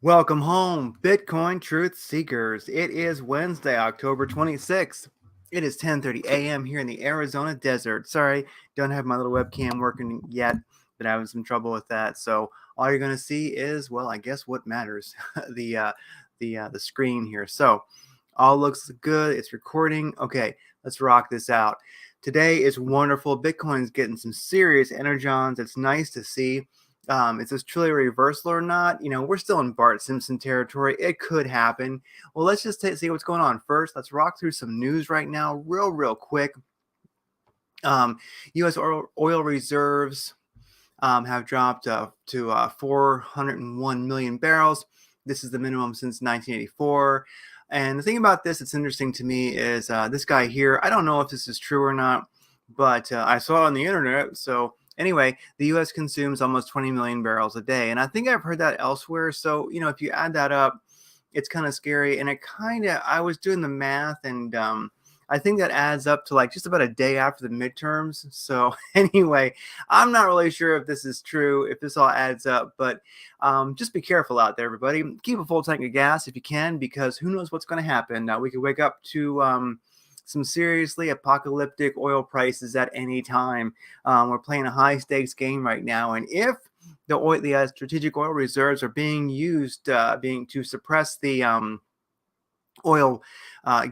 Welcome home, Bitcoin Truth Seekers. It is Wednesday, October 26th. It is 10:30 a.m. here in the Arizona desert. Sorry, don't have my little webcam working yet, but having some trouble with that. So all you're going to see is, well, I guess what matters, the screen here. So all looks good. It's recording. Okay, let's rock this out. Today is wonderful. Bitcoin's getting some serious energons. It's nice to see. Is this truly a reversal or not? We're still in Bart Simpson territory. It could happen. Well, let's just see what's going on first. Let's rock through some news right now, real quick. U.S. oil reserves have dropped to 401 million barrels. This is the minimum since 1984. And the thing about this that's interesting to me is this guy here. I don't know if this is true or not, but I saw it on the internet. So anyway, the U.S. consumes almost 20 million barrels a day. And I think I've heard that elsewhere. So, if you add that up, it's kind of scary. And I was doing the math and I think that adds up to like just about a day after the midterms. So anyway, I'm not really sure if this is true, if this all adds up, but just be careful out there, everybody. Keep a full tank of gas if you can, because who knows what's going to happen. Now, we could wake up to some seriously apocalyptic oil prices at any time. We're playing a high stakes game right now. And if the strategic oil reserves are being used to suppress the oil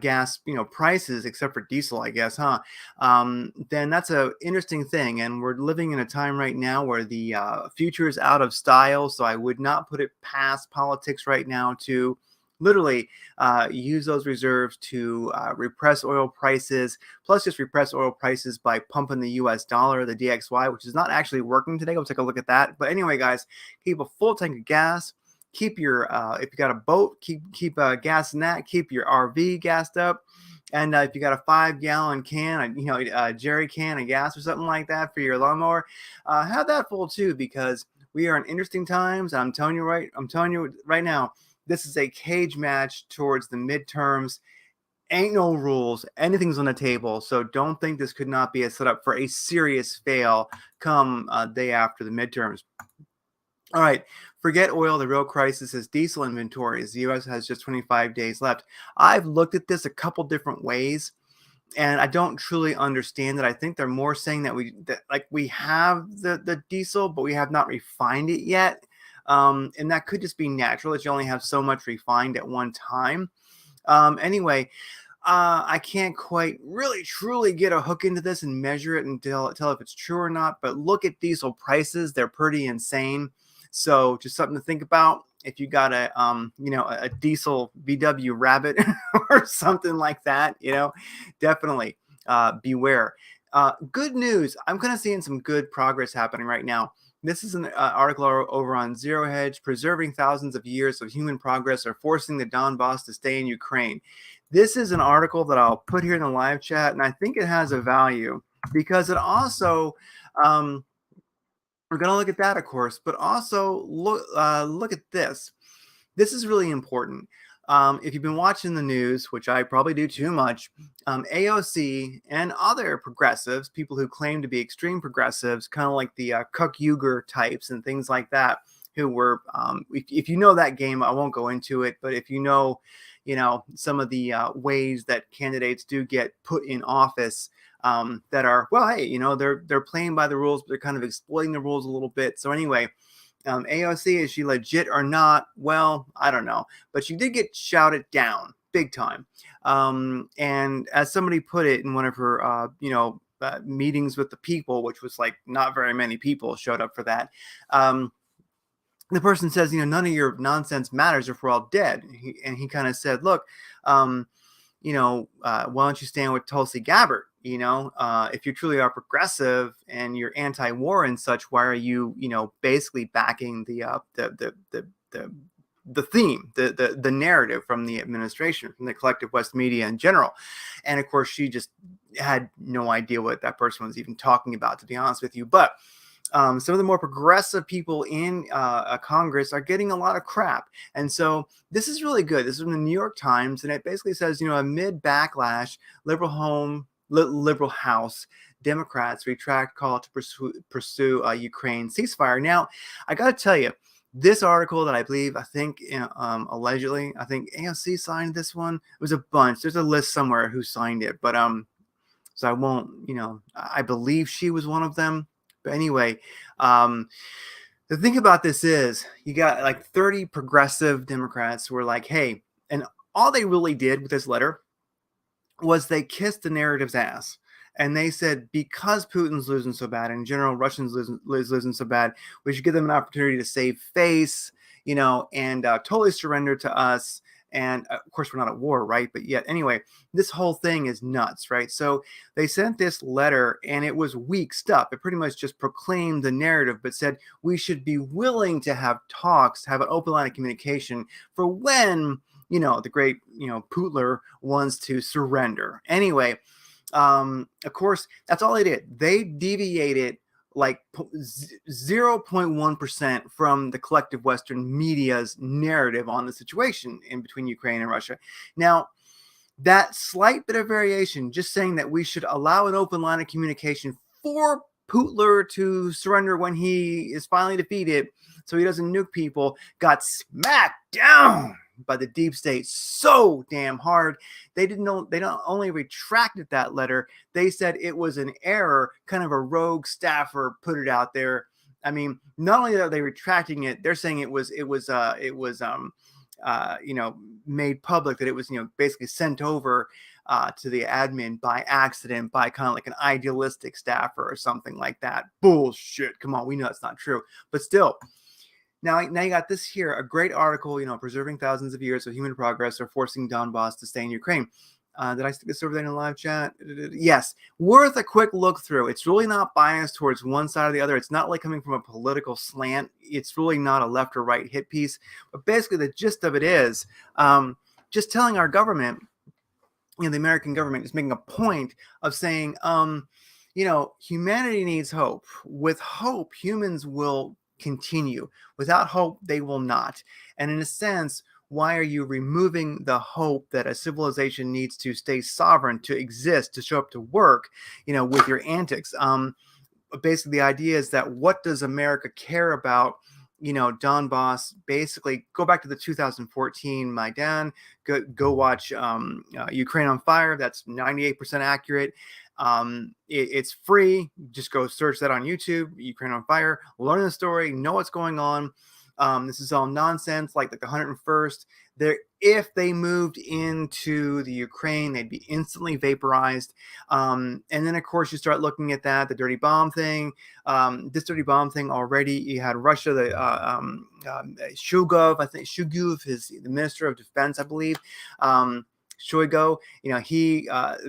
gas prices, except for diesel, I guess, then that's a interesting thing. And we're living in a time right now where the future is out of style. So I would not put it past politics right now to literally use those reserves to repress oil prices, plus just repress oil prices by pumping the US dollar, the DXY, which is not actually working today. We'll take a look at that. But anyway, guys, keep a full tank of gas. Keep your if you got a boat, keep gas in that. Keep your RV gassed up, and if you got a 5-gallon can, a jerry can of gas or something like that for your lawnmower, have that full too, because we are in interesting times. I'm telling you right now, this is a cage match towards the midterms. Ain't no rules. Anything's on the table. So don't think this could not be a setup for a serious fail come day after the midterms. All right, forget oil. The real crisis is diesel inventories. The U.S. has just 25 days left. I've looked at this a couple different ways, and I don't truly understand it. I think they're more saying that we have the diesel, but we have not refined it yet, and that could just be natural that you only have so much refined at one time. Anyway. I can't quite really truly get a hook into this and measure it and tell if it's true or not. But look at diesel prices; they're pretty insane. So just something to think about. If you got a diesel VW Rabbit or something like that, definitely beware. Good news. I'm kind of seeing some good progress happening right now. This is an article over on Zero Hedge. Preserving thousands of years of human progress or forcing the Donbass to stay in Ukraine. This is an article that I'll put here in the live chat, and I think it has a value because it also, we're going to look at that, of course, but also look at this. This is really important. If you've been watching the news, which I probably do too much, AOC and other progressives, people who claim to be extreme progressives, kind of like the KuCoin types and things like that, who were, if you know that game, I won't go into it, but if you know some of the ways that candidates do get put in office, that are, well, hey, they're playing by the rules, but they're kind of exploiting the rules a little bit. So anyway, AOC, is she legit or not? Well, I don't know, but she did get shouted down big time. And as somebody put it in one of her, meetings with the people, which was like not very many people showed up for that. The person says, none of your nonsense matters if we're all dead. He kind of said, look, why don't you stand with Tulsi Gabbard? If you truly are progressive and you're anti-war and such, why are you, basically backing the theme, the narrative from the administration, from the collective West media in general? And of course, she just had no idea what that person was even talking about, to be honest with you. But some of the more progressive people in Congress are getting a lot of crap. And so this is really good. This is from the New York Times, and it basically says, amid backlash, liberal House Democrats retract call to pursue Ukraine ceasefire. Now, I got to tell you, This article that I think, allegedly, I think AOC signed this one. It was a bunch. There's a list somewhere who signed it, but so I won't, I believe she was one of them. But anyway, the thing about this is you got like 30 progressive Democrats who were like, hey, and all they really did with this letter was they kissed the narrative's ass. And they said, because Putin's losing so bad, and in general, Russians losing so bad, we should give them an opportunity to save face, and totally surrender to us. And of course, we're not at war, right? But yet, anyway, this whole thing is nuts, right? So they sent this letter, and it was weak stuff. It pretty much just proclaimed the narrative, but said we should be willing to have talks, have an open line of communication for when, the great, Putler wants to surrender. Anyway, of course, that's all they did. They deviated like 0.1% from the collective Western media's narrative on the situation in between Ukraine and Russia. Now, that slight bit of variation, just saying that we should allow an open line of communication for Putler to surrender when he is finally defeated so he doesn't nuke people, got smacked down by the deep state so damn hard. They not only retracted that letter, they said it was an error. Kind of a rogue staffer put it out there. I mean, not only are they retracting it, they're saying it was made public, that it was basically sent over to the admin by accident by kind of like an idealistic staffer or something like that. Bullshit. Come on, we know it's not true, but still. Now you got this here, a great article, preserving thousands of years of human progress or forcing Donbass to stay in Ukraine. Did I stick this over there in the live chat? Yes. Worth a quick look through. It's really not biased towards one side or the other. It's not like coming from a political slant. It's really not a left or right hit piece. But basically the gist of it is just telling our government, the American government is making a point of saying, humanity needs hope. With hope, humans will continue. Without hope, they will not. And in a sense, why are you removing the hope that a civilization needs to stay sovereign, to exist, to show up to work, with your antics? Basically, the idea is that what does America care about? Donbass, basically go back to the 2014 Maidan, go watch Ukraine on Fire. That's 98% accurate. It's free. Just go search that on YouTube, Ukraine on Fire, learn the story, know what's going on. This is all nonsense. Like the 101st, if they moved into the Ukraine, they'd be instantly vaporized. And then, of course, you start looking at the dirty bomb thing. This dirty bomb thing already, you had Russia, Shugov, I think Shugov is the Minister of Defense, I believe. Shoigu,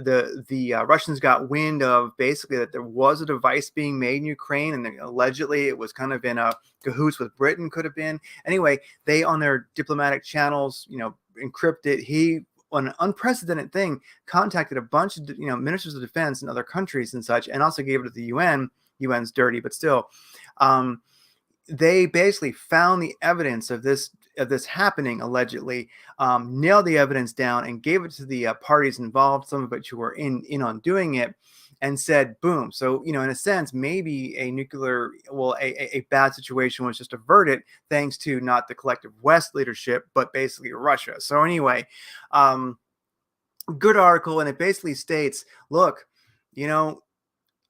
the Russians got wind of basically that there was a device being made in Ukraine, and allegedly it was kind of in a cahoots with Britain, could have been. Anyway, they on their diplomatic channels, encrypted. He, on an unprecedented thing, contacted a bunch of ministers of defense in other countries and such, and also gave it to the UN. UN's dirty, but still. They basically found the evidence of this happening, allegedly, nailed the evidence down and gave it to the parties involved, some of which who were in on doing it, and said, boom. So, in a sense, maybe a bad situation was just averted thanks to not the collective West leadership, but basically Russia. So anyway, good article. And it basically states, look,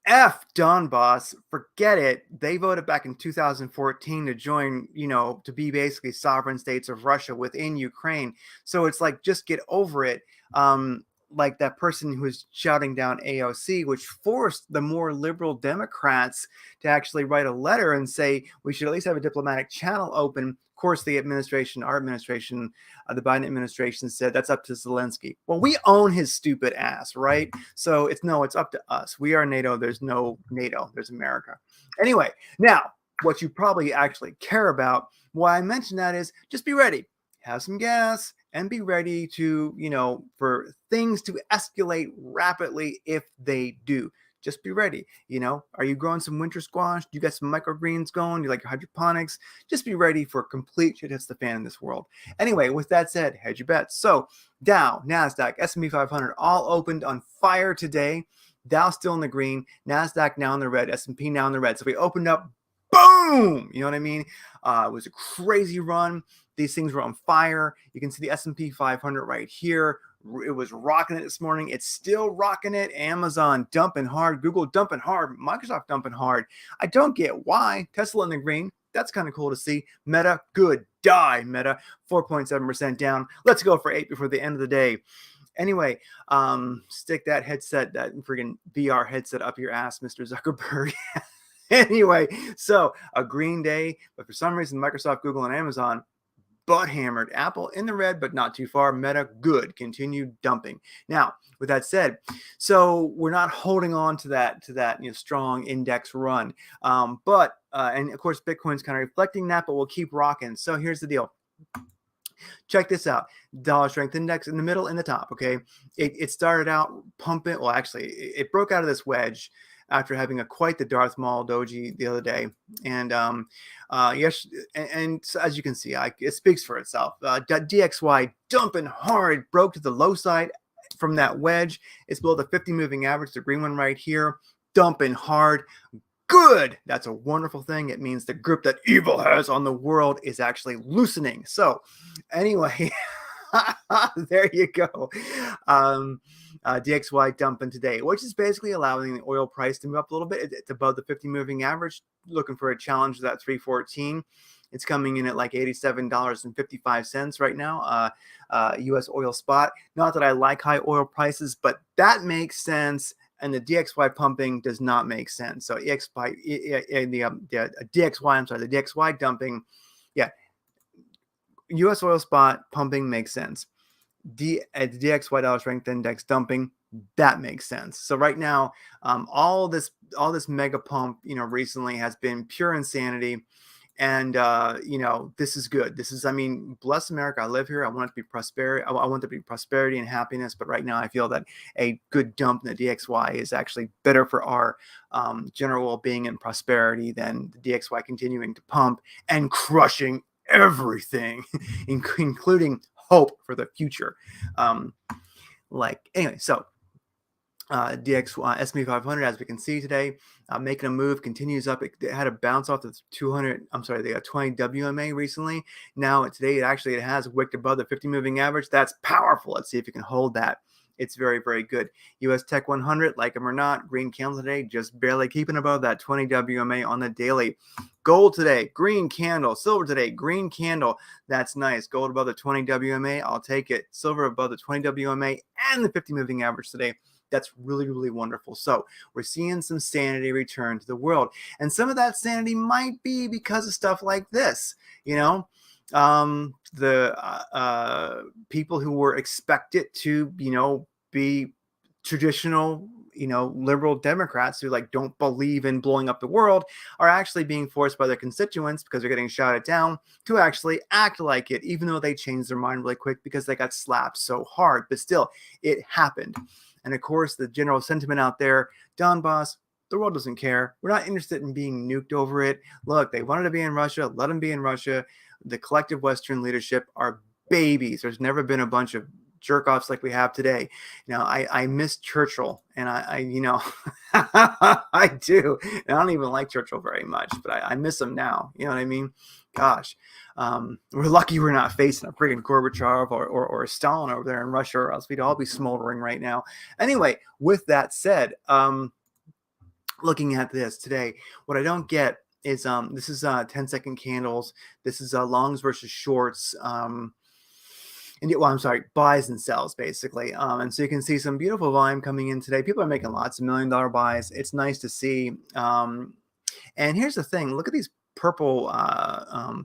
F Donbass, forget it. They voted back in 2014 to join, to be basically sovereign states of Russia within Ukraine. So it's like, just get over it. Like that person who was shouting down AOC, which forced the more liberal Democrats to actually write a letter and say we should at least have a diplomatic channel open. Of course, the administration, our administration, the Biden administration said that's up to Zelensky. Well, we own his stupid ass, right? So it's up to us. We are NATO. There's no NATO. There's America. Anyway, now what you probably actually care about, why I mentioned that is just be ready. Have some gas and be ready to, for things to escalate rapidly if they do. Just be ready. Are you growing some winter squash? Do you got some microgreens going? Do you like your hydroponics? Just be ready for complete shit hits the fan in this world. Anyway, with that said, hedge your bets. So Dow, NASDAQ, S&P 500 all opened on fire today. Dow still in the green, NASDAQ now in the red, S&P now in the red. So we opened up, boom! boom. You know what I mean? It was a crazy run. These things were on fire. You can see the S&P 500 right here. It was rocking it this morning. It's still rocking it. Amazon dumping hard. Google dumping hard. Microsoft dumping hard. I don't get why. Tesla in the green. That's kind of cool to see. Meta, good. Die, Meta. 4.7% down. Let's go for 8 before the end of the day. Anyway, stick that headset, that friggin' VR headset up your ass, Mr. Zuckerberg. Anyway, so a green day, but for some reason, Microsoft, Google, and Amazon butt hammered. Apple in the red, but not too far. Meta, good. Continued dumping. Now, with that said, so we're not holding on to that strong index run. But and of course, Bitcoin's kind of reflecting that, but we'll keep rocking. So here's the deal. Check this out. Dollar strength index in the middle, in the top. Okay, it started out pumping. Well, actually, it broke out of this wedge after having quite the Darth Maul doji the other day. And yes, and so as you can see, it speaks for itself. DXY dumping hard, broke to the low side from that wedge. It's below the 50 moving average, the green one right here, dumping hard. Good. That's a wonderful thing. It means the grip that evil has on the world is actually loosening. So anyway, there you go. DXY dumping today, which is basically allowing the oil price to move up a little bit. It's above the 50 moving average, looking for a challenge to that 314. It's coming in at like $87.55 right now, U.S. oil spot. Not that I like high oil prices, but that makes sense. And the DXY pumping does not make sense. So the DXY dumping, yeah, U.S. oil spot pumping makes sense. The DXY dollar strength index dumping, that makes sense. So right now, all this mega pump, recently has been pure insanity. And, this is good. This is, bless America. I live here. I want it to be prosperity. I want there to be prosperity and happiness. But right now I feel that a good dump in the DXY is actually better for our general well-being and prosperity than the DXY continuing to pump and crushing everything, including hope for the future. Anyway, so DXY S&P 500, as we can see today, making a move, continues up. It had a bounce off the 20 WMA recently. Now today it has wicked above the 50 moving average. That's powerful. Let's see if you can hold that. It's very, very good. US Tech 100, like them or not, green candle today, just barely keeping above that 20 WMA on the daily. Gold today, green candle. Silver today, green candle. That's nice. Gold above the 20 WMA, I'll take it. Silver above the 20 WMA and the 50 moving average today. That's really, really wonderful. So we're seeing some sanity return to the world. And some of that sanity might be because of stuff like this, the people who were expected to, be traditional, liberal Democrats who don't believe in blowing up the world are actually being forced by their constituents, because they're getting shouted down, to actually act like it, even though they changed their mind really quick because they got slapped so hard. But still, it happened. And of course, the general sentiment out there, Donbass, the world doesn't care. We're not interested in being nuked over it. Look, they wanted to be in Russia. Let them be in Russia. The collective Western leadership are babies. There's never been a bunch of jerk-offs like we have today. I miss Churchill, and I I do. And I don't even like Churchill very much, but I miss him now. You know what I mean? Gosh, we're lucky we're not facing a friggin' Gorbachev or Stalin over there in Russia, or else we'd all be smoldering right now. Anyway, with that said, looking at this today, what I don't get is this is 10-second candles. This is longs versus shorts. Buys and sells basically. And so you can see some beautiful volume coming in today. People are making lots of $1 million buys. It's nice to see. And here's the thing. Look at these purple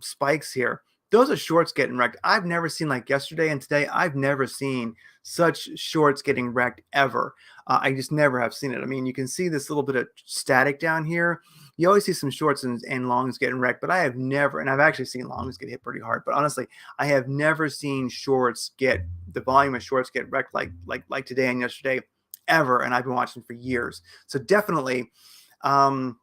spikes here. Those are shorts getting wrecked. I've never seen, like yesterday and today, I've never seen such shorts getting wrecked ever. I just never have seen it. You can see this little bit of static down here. You always see some shorts and longs getting wrecked, but I have never, and I've actually seen longs get hit pretty hard, but honestly, I have never seen the volume of shorts get wrecked like today and yesterday ever, and I've been watching for years. So definitely, I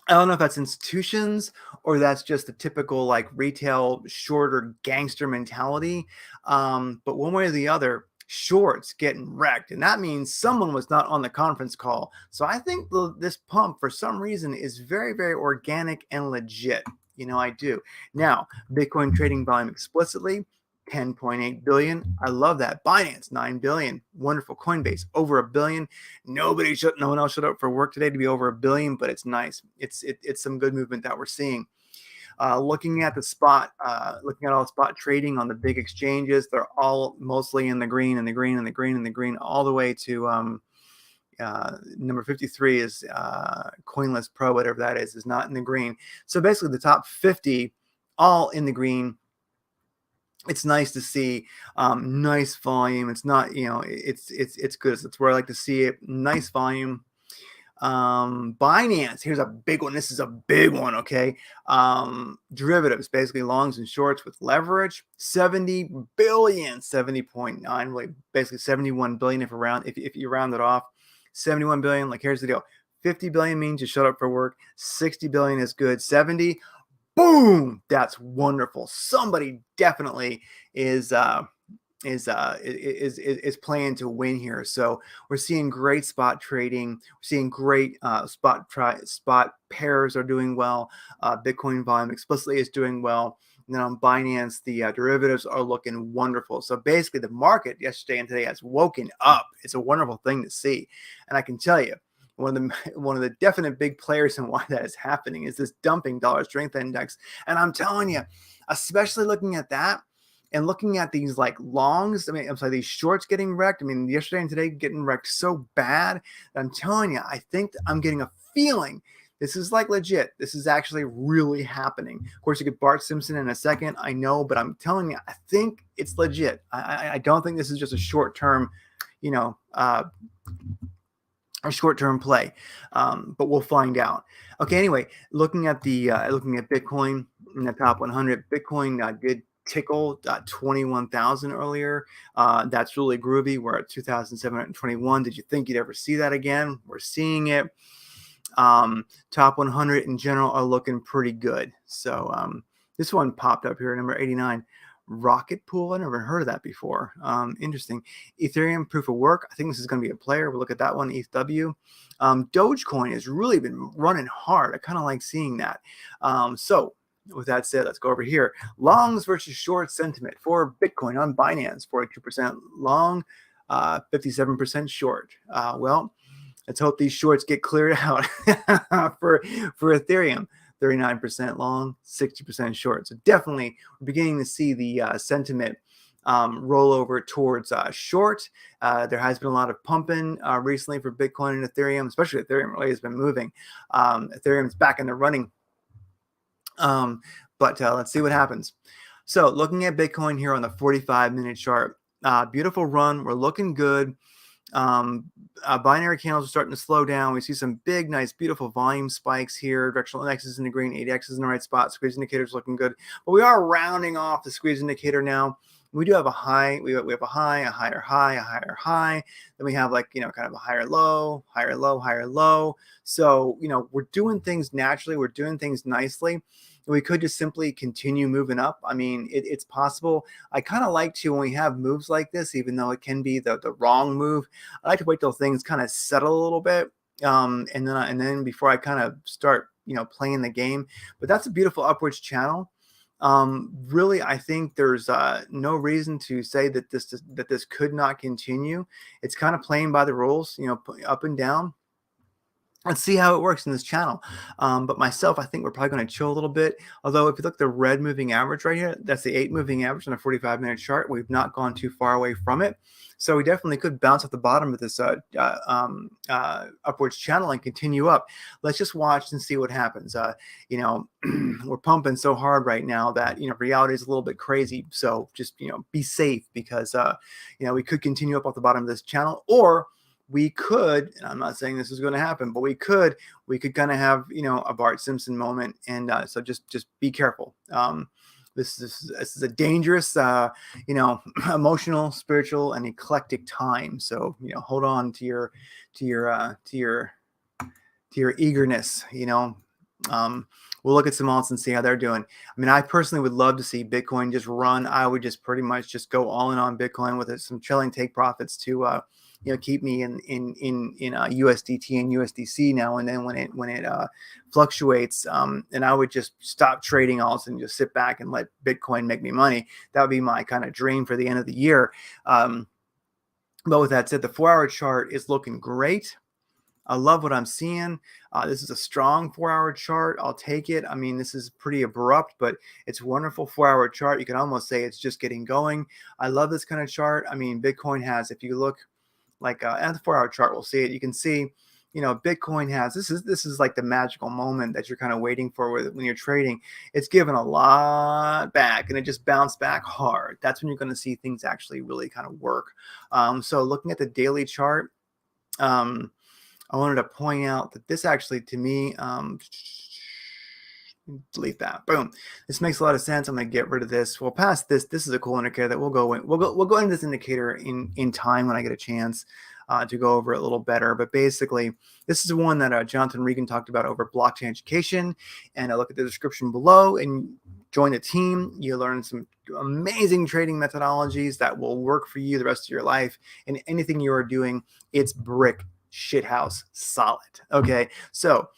don't know if that's institutions or that's just the typical retail shorter gangster mentality, but one way or the other, shorts getting wrecked. And that means someone was not on the conference call. So I think this pump for some reason is very, very organic and legit. I do. Now, Bitcoin trading volume explicitly, 10.8 billion. I love that. Binance, 9 billion. Wonderful. Coinbase, over $1 billion. No one else showed up for work today to be over $1 billion, but it's nice. It's some good movement that we're seeing. Looking at the spot, looking at all the spot trading on the big exchanges, they're all mostly in the green and the green and the green and the green, all the way to number 53 is Coinless Pro, whatever that is not in the green. So basically the top 50 all in the green. It's nice to see nice volume. It's not, it's good. It's where I like to see it. Nice volume. Binance, here's a big one. This is a big one. Okay. Derivatives, basically longs and shorts with leverage, 70 billion, 70.9, really basically 71 billion if you round it off. 71 billion. Like, here's the deal. 50 billion means you showed up for work. 60 billion is good. 70, boom, that's wonderful. Somebody definitely is playing to win here. So we're seeing great spot trading. We're seeing great spot pairs are doing well. Bitcoin volume explicitly is doing well. And then on Binance, the derivatives are looking wonderful. So basically the market yesterday and today has woken up. It's a wonderful thing to see. And I can tell you, one of the definite big players in why that is happening is this dumping dollar strength index. And I'm telling you, especially looking at that and looking at these like longs, I'm sorry, these shorts getting wrecked. Yesterday and today getting wrecked so bad that I'm telling you, I think I'm getting a feeling this is like legit. This is actually really happening. Of course, you get Bart Simpson in a second. I know, but I'm telling you, I think it's legit. I don't think this is just a short-term, a short-term play, but we'll find out. Okay. Anyway, looking at Bitcoin in the top 100, Bitcoin did tickle 21,000 earlier. That's really groovy. We're at 2,721. Did you think you'd ever see that again? We're seeing it. Top 100 in general are looking pretty good. So this one popped up here, number 89. Rocket Pool. I never heard of that before. Interesting. Ethereum proof of work. I think this is going to be a player. We'll look at that one. ETHW. Dogecoin has really been running hard. I kind of like seeing that. So with that said, let's go over here. Longs versus short sentiment for Bitcoin on Binance. 42% long, 57% short. Well, let's hope these shorts get cleared out for Ethereum. 39% long, 60% short. So definitely we're beginning to see the sentiment roll over towards short. There has been a lot of pumping recently for Bitcoin and Ethereum, especially Ethereum really has been moving. Ethereum's back in the running. But let's see what happens. So looking at Bitcoin here on the 45-minute chart, beautiful run. We're looking good. Binary candles are starting to slow down. We see some big, nice, beautiful volume spikes here. Directional index is in the green, ADX is in the right spot. Squeeze indicator is looking good, but we are rounding off the squeeze indicator now. We do have a high. We have a high, a higher high, a higher high. Then we have kind of a higher low, higher low, higher low. So we're doing things naturally. We're doing things nicely. We could just simply continue moving up. It's possible. I kind of like to, when we have moves like this, even though it can be the wrong move, I like to wait till things kind of settle a little bit. And then before I kind of start, playing the game. But that's a beautiful upwards channel. Really, I think there's no reason to say that this could not continue. It's kind of playing by the rules, up and down. Let's see how it works in this channel. But myself, I think we're probably going to chill a little bit. Although if you look at the red moving average right here, that's the 8 moving average on a 45-minute chart. We've not gone too far away from it. So we definitely could bounce off the bottom of this upwards channel and continue up. Let's just watch and see what happens. We're pumping so hard right now that, reality is a little bit crazy. So just, be safe because, we could continue up off the bottom of this channel, or we could, and I'm not saying this is going to happen, but we could kind of have, a Bart Simpson moment. And so just be careful. This is a dangerous, emotional, spiritual, and eclectic time. So, hold on to your eagerness, We'll look at some alts and see how they're doing. I mean, I personally would love to see Bitcoin just run. I would just pretty much just go all in on Bitcoin with some trailing take profits to keep me in USDT and USDC now and then when it fluctuates. And I would just stop trading alts and just sit back and let Bitcoin make me money. That would be my kind of dream for the end of the year. But with that said, the 4-hour chart is looking great. I love what I'm seeing. This is a strong 4-hour chart. I'll take it. I mean, this is pretty abrupt, but it's a wonderful 4-hour chart. You can almost say it's just getting going. I love this kind of chart. I mean, Bitcoin has, if you look like at the 4-hour chart, we'll see it. You can see, Bitcoin has, this is like the magical moment that you're kind of waiting for when you're trading. It's given a lot back and it just bounced back hard. That's when you're going to see things actually really kind of work. So looking at the daily chart, I wanted to point out that this actually, to me, delete that. Boom. This makes a lot of sense. I'm going to get rid of this. We'll pass this. This is a cool indicator that we'll go into this indicator in time when I get a chance to go over it a little better. But basically, this is one that Jonathan Regan talked about over blockchain education. And look at the description below and join the team. You learn some amazing trading methodologies that will work for you the rest of your life. And anything you are doing, it's brick shithouse solid. Okay, so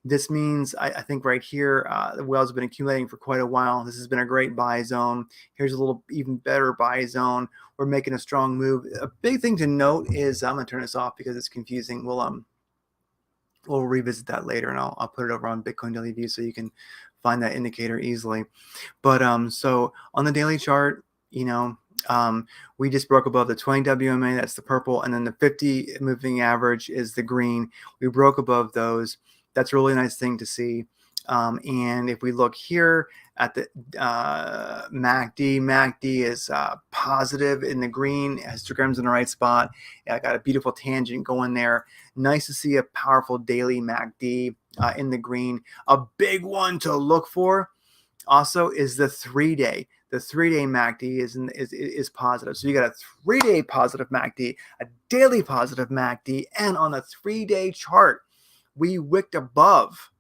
this means I think right here the whales have been accumulating for quite a while. This has been a great buy zone. Here's a little even better buy zone. We're making a strong move. A big thing to note is I'm gonna turn this off because it's confusing. We'll revisit that later, and I'll put it over on Bitcoin Daily View so you can find that indicator easily. But so on the daily chart, we just broke above the 20 WMA, that's the purple, and then the 50 moving average is the green. We broke above those. That's a really nice thing to see. And if we look here at the MACD is positive in the green, histogram's in the right spot. I got a beautiful tangent going there. Nice to see a powerful daily MACD in the green. A big one to look for also is the 3-day. The 3-day MACD is positive. So you got a 3-day positive MACD, a daily positive MACD, and on the 3-day chart, we wicked above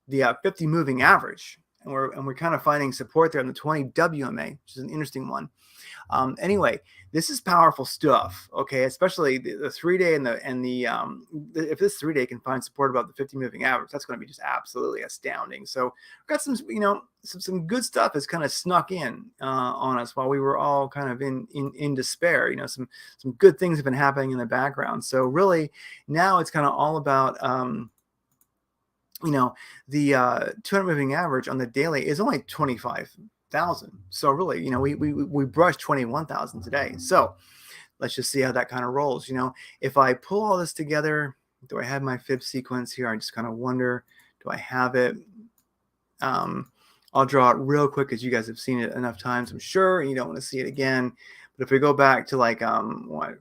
the 50 moving average, and we're kind of finding support there on the 20 WMA, which is an interesting one. Anyway, this is powerful stuff. Okay, especially the 3-day and the if this 3-day can find support above the 50 moving average, that's going to be just absolutely astounding. So we've got some good stuff has kind of snuck in on us while we were all kind of in despair. Some good things have been happening in the background. So really now it's kind of all about the 200 moving average on the daily is only 25,000. So really, we brushed 21,000 today. So let's just see how that kind of rolls. If I pull all this together, do I have my fib sequence here? I just kind of wonder, do I have it? I'll draw it real quick because you guys have seen it enough times, I'm sure, and you don't want to see it again. But if we go back to like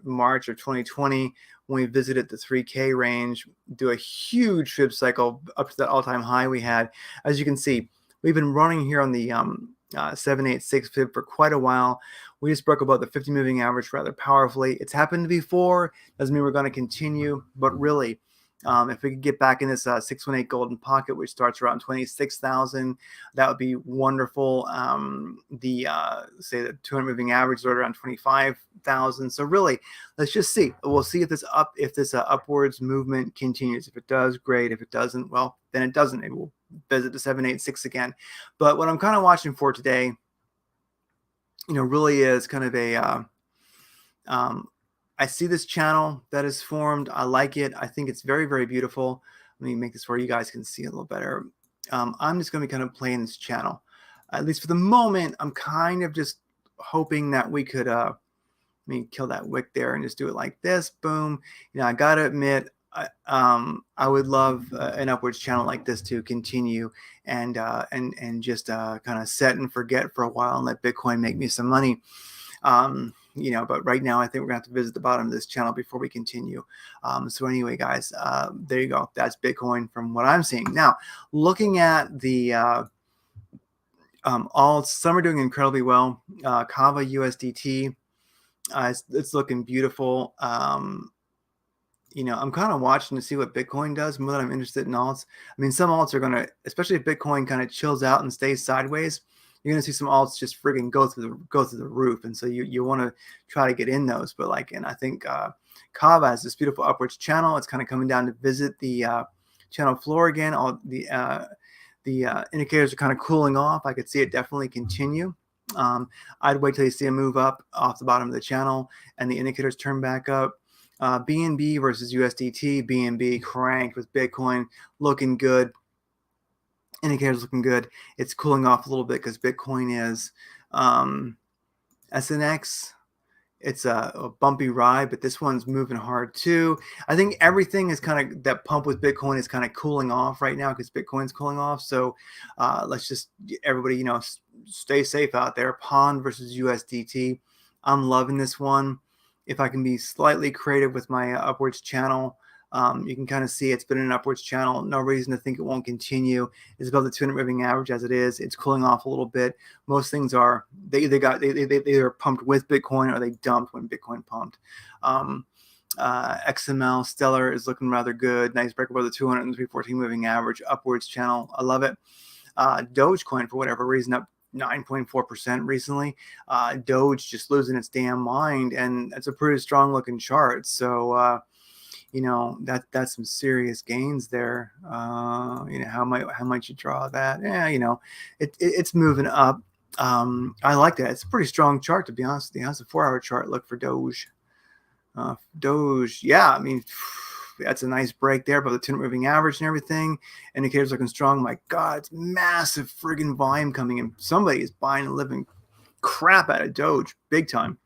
March of 2020, when we visited the 3K range, do a huge fib cycle up to that all-time high we had. As you can see, we've been running here on the 786 fib for quite a while. We just broke above the 50 moving average rather powerfully. It's happened before, doesn't mean we're going to continue, but really, if we could get back in this 618 golden pocket, which starts around 26,000, that would be wonderful. Say the 200 moving average is around 25,000. So really, let's just see. We'll see if this upwards movement continues. If it does, great. If it doesn't, well, then it doesn't. Maybe we'll visit the 786 again. But what I'm kind of watching for today, really is kind of a I see this channel that is formed. I like it. I think it's very, very beautiful. Let me make this where you guys can see it a little better. I'm just going to be kind of playing this channel. At least for the moment, I'm kind of just hoping that we could kill that wick there and just do it like this. Boom. I got to admit, I would love an upwards channel like this to continue and just kind of set and forget for a while and let Bitcoin make me some money. But right now I think we're gonna have to visit the bottom of this channel before we continue. So anyway, guys, there you go. That's Bitcoin from what I'm seeing. Now, looking at the alts, some are doing incredibly well. Kava USDT, it's looking beautiful. I'm kind of watching to see what Bitcoin does more than I'm interested in alts. I mean, some alts are going to, especially if Bitcoin kind of chills out and stays sideways, you're going to see some alts just friggin' go through the roof. And so you want to try to get in those. But and I think Kava has this beautiful upwards channel. It's kind of coming down to visit the channel floor again. All the indicators are kind of cooling off. I could see it definitely continue. I'd wait till you see a move up off the bottom of the channel and the indicators turn back up. BNB versus USDT. BNB cranked with Bitcoin looking good. Indicators looking good. It's cooling off a little bit because Bitcoin is SNX. It's a bumpy ride, but this one's moving hard too. I think everything is kind of, that pump with Bitcoin is kind of cooling off right now because Bitcoin's cooling off. So let's just, everybody, stay safe out there. Pond versus USDT. I'm loving this one. If I can be slightly creative with my upwards channel, you can kind of see it's been an upwards channel. No reason to think it won't continue. It's above the 200 moving average as it is. It's cooling off a little bit. Most things are, they either pumped with Bitcoin or they dumped when Bitcoin pumped. XML Stellar is looking rather good. Nice break above the 200 and 314 moving average, upwards channel. I love it. Dogecoin, for whatever reason, up 9.4% recently. Doge just losing its damn mind, and it's a pretty strong looking chart. So that's some serious gains there. How might you draw that? Yeah, it's moving up. I like that. It's a pretty strong chart, to be honest with you. How's the 4-hour chart look for Doge? Doge, yeah, I mean, that's a nice break there, but the 200 moving average and everything. Indicators looking strong. My God, it's massive friggin' volume coming in. Somebody is buying and living crap out of Doge, big time.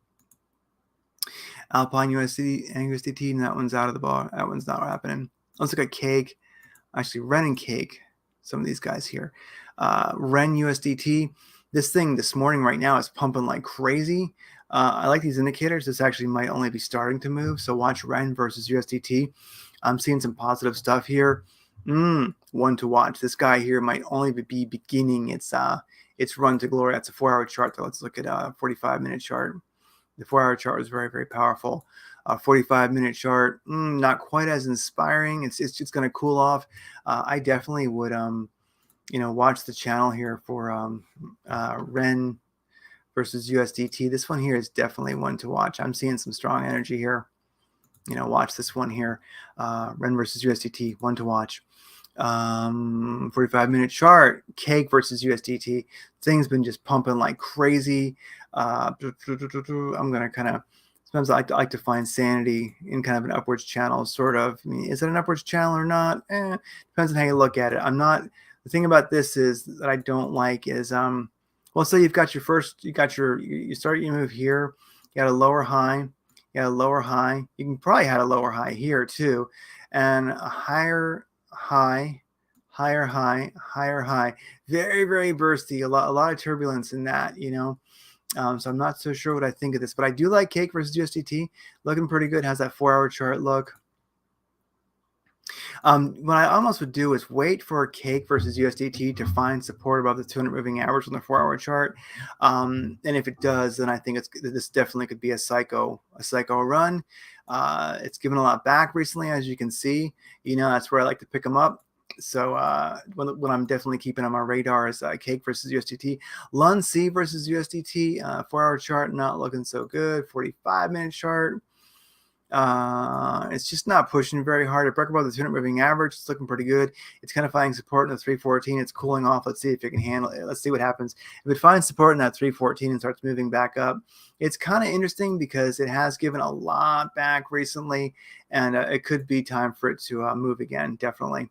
Alpine USD and USDT, and that one's out of the bar. That one's not happening. Let's look at Cake. Actually, Ren and Cake. Some of these guys here. Ren USDT. This thing this morning right now is pumping like crazy. I like these indicators. This actually might only be starting to move. So watch Ren versus USDT. I'm seeing some positive stuff here. One to watch. This guy here might only be beginning its run to glory. That's a 4-hour chart, though. Let's look at a 45-minute chart. The 4-hour chart is very, very powerful. 45-minute chart, not quite as inspiring. It's just going to cool off. I definitely would, watch the channel here for Ren versus USDT. This one here is definitely one to watch. I'm seeing some strong energy here. Watch this one here. Ren versus USDT, one to watch. 45-minute chart, Cake versus USDT. Thing's been just pumping like crazy. I'm gonna kind of, sometimes I like to find sanity in kind of an upwards channel, sort of. I mean, is it an upwards channel or not? Depends on how you look at it. The thing about this is that I don't like is well, so you've got you start your move here, you got a lower high, you can probably have a lower high here too, and a higher high, higher high, higher high. Very, very bursty. A lot of turbulence in that, so I'm not so sure what I think of this, but I do like Cake versus USDT. Looking pretty good. How's that 4-hour chart look? What I almost would do is wait for Cake versus USDT to find support above the 200 moving average on the 4-hour chart. And if it does, then I think this definitely could be a psycho run. It's given a lot back recently, as you can see. That's where I like to pick them up. So what I'm definitely keeping on my radar is Cake versus USDT. Lun C versus USDT, 4-hour chart, not looking so good. 45-minute chart. It's just not pushing very hard. It broke above the 200 moving average. It's looking pretty good. It's kind of finding support in the 314. It's cooling off. Let's see if it can handle it. Let's see what happens. If it finds support in that 314 and starts moving back up, it's kind of interesting because it has given a lot back recently, and it could be time for it to move again, definitely.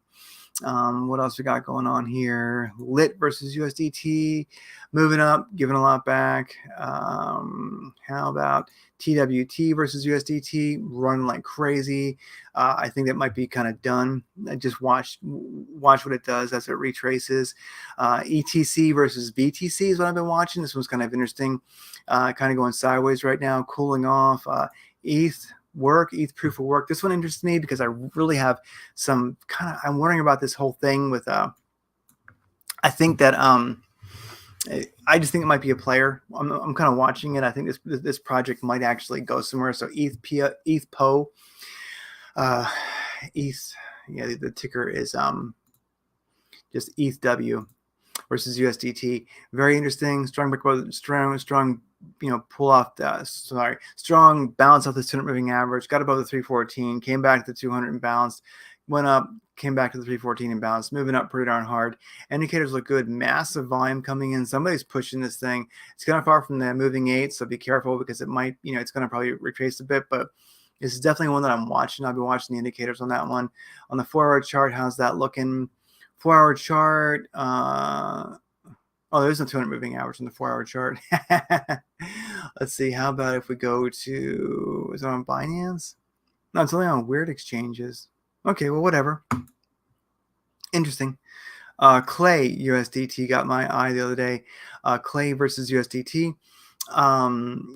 What else we got going on here? Lit versus USDT, moving up, giving a lot back. How about TWT versus USDT, running like crazy? I think that might be kind of done. Just watch what it does as it retraces. ETC versus BTC is what I've been watching. This one's kind of interesting. Kind of going sideways right now, cooling off. ETH proof of work. This one interests me because I really have some I'm wondering about this whole thing with I think that I just think it might be a player. I'm kind of watching it. I think this project might actually go somewhere. So ETH-PO. Uh, ETH, yeah, the ticker is just ETHW versus USDT. Very interesting. Strong, pull off strong bounce off the 200 moving average. Got above the 314, came back to the 200 and bounced, went up, came back to the 314 and bounced, moving up pretty darn hard. Indicators look good. Massive volume coming in. Somebody's pushing this thing. It's kind of far from the moving 8, so be careful because it might, it's going to probably retrace a bit, but this is definitely one that I'm watching. I'll be watching the indicators on that one. On the 4-hour chart, how's that looking? 4-hour chart. Oh, there's no 200 moving average on the 4-hour chart. Let's see. How about if we go to, is it on Binance? No, it's only on weird exchanges. Okay, well, whatever. Interesting. Clay USDT got my eye the other day. Clay versus USDT.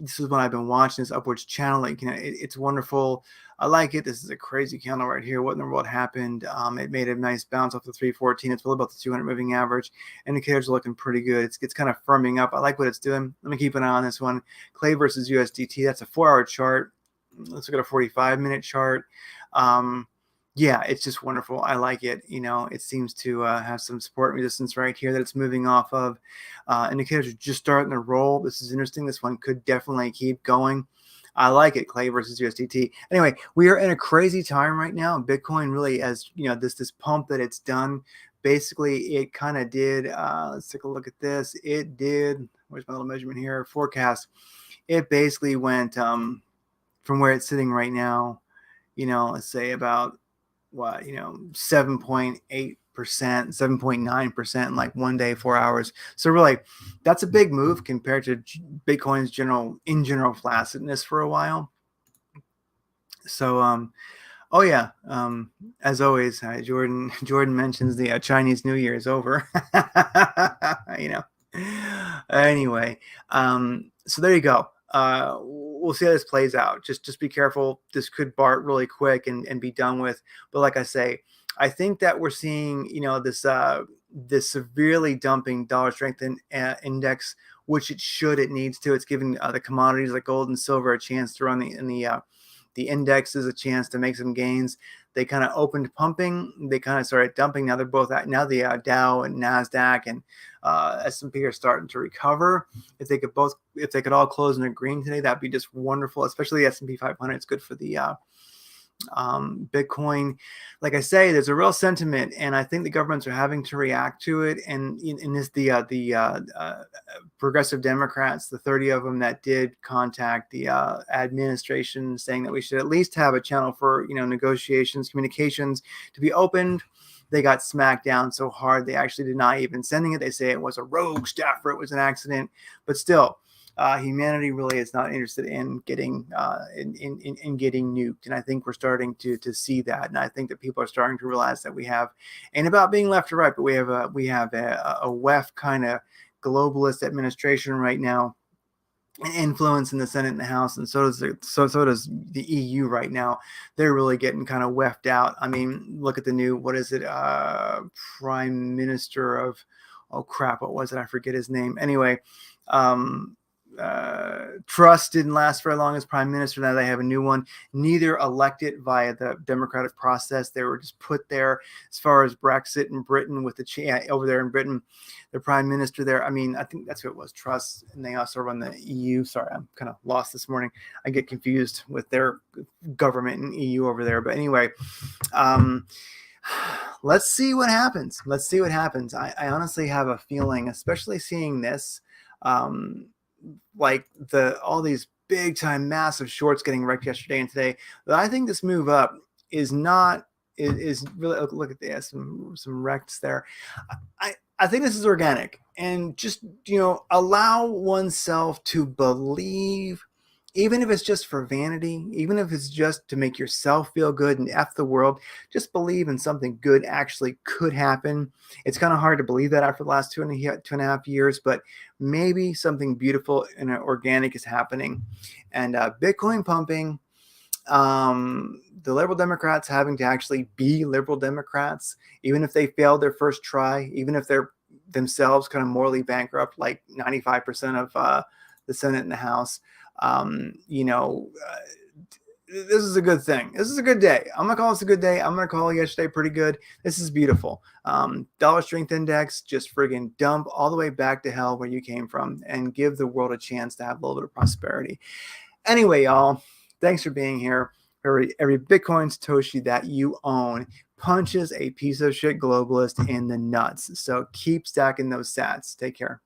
This is what I've been watching, this upwards channel. Like, it's wonderful. I like it. This is a crazy candle right here. What in the world happened? It made a nice bounce off the 314. It's well above the 200 moving average. Indicators are looking pretty good. It's kind of firming up. I like what it's doing. Let me keep an eye on this one. Clay versus USDT. That's a 4-hour chart. Let's look at a 45-minute chart. Yeah, it's just wonderful. I like it. It seems to have some support and resistance right here that it's moving off of. Indicators are just starting to roll. This is interesting. This one could definitely keep going. I like it. Clay versus USDT. Anyway, we are in a crazy time right now. Bitcoin really, as this pump that it's done, basically it kind of did. Let's take a look at this. It did. Where's my little measurement here? Forecast. It basically went from where it's sitting right now. Let's say about 7.8%, 7.9% in like one day, 4 hours. So really, that's a big move compared to Bitcoin's general flaccidness for a while. So, oh yeah, as always, Jordan mentions the Chinese New Year is over. Anyway, so there you go. We'll see how this plays out. Just be careful. This could BART really quick and be done with. But like I say, I think that we're seeing, this severely dumping dollar strength index, which it needs to. It's giving the commodities like gold and silver a chance to run the indexes a chance to make some gains. They kind of opened pumping. They kind of started dumping. Now they're both at, now the Dow and NASDAQ and S&P are starting to recover. If they could all close in the green today, that'd be just wonderful, especially the S&P 500. It's good for the Bitcoin. Like I say, there's a real sentiment, and I think the governments are having to react to it. And in this, the progressive Democrats, the 30 of them that did contact the administration, saying that we should at least have a channel for negotiations, communications to be opened. They got smacked down so hard they actually deny even sending it. They say it was a rogue staffer, it was an accident, but still. Humanity really is not interested in getting in getting nuked, and I think we're starting to see that. And I think that people are starting to realize that we have, ain't about being left or right, but we have a WEF kind of globalist administration right now, and influence in the Senate and the House, and so does the EU right now. They're really getting kind of weft out. I mean, look at the new Prime Minister of, oh crap, what was it? I forget his name. Anyway. Truss didn't last very long as prime minister. Now they have a new one, neither elected via the democratic process. They were just put there. As far as Brexit in Britain, with the over there in Britain, the prime minister there, I mean, I think that's who it was, Truss, and they also run the EU. Sorry, I'm kind of lost this morning. I get confused with their government in EU over there. But anyway, let's see what happens. I honestly have a feeling, especially seeing this, like all these big time massive shorts getting wrecked yesterday and today, that I think this move up is really, look at this, some wrecks there. I think this is organic, and just allow oneself to believe, even if it's just for vanity, even if it's just to make yourself feel good and F the world, just believe in something good actually could happen. It's kind of hard to believe that after the last 2.5 years, but maybe something beautiful and organic is happening. And Bitcoin pumping, the liberal Democrats having to actually be liberal Democrats, even if they failed their first try, even if they're themselves kind of morally bankrupt, like 95% of the Senate and the House. this is a good thing. This is a good day. I'm gonna call this a good day. I'm gonna call yesterday pretty good. This is beautiful. Dollar strength index just friggin' dump all the way back to hell where you came from and give the world a chance to have a little bit of prosperity. Anyway, y'all, thanks for being here. Every Bitcoin Satoshi that you own punches a piece of shit globalist in the nuts. So keep stacking those sats. Take care.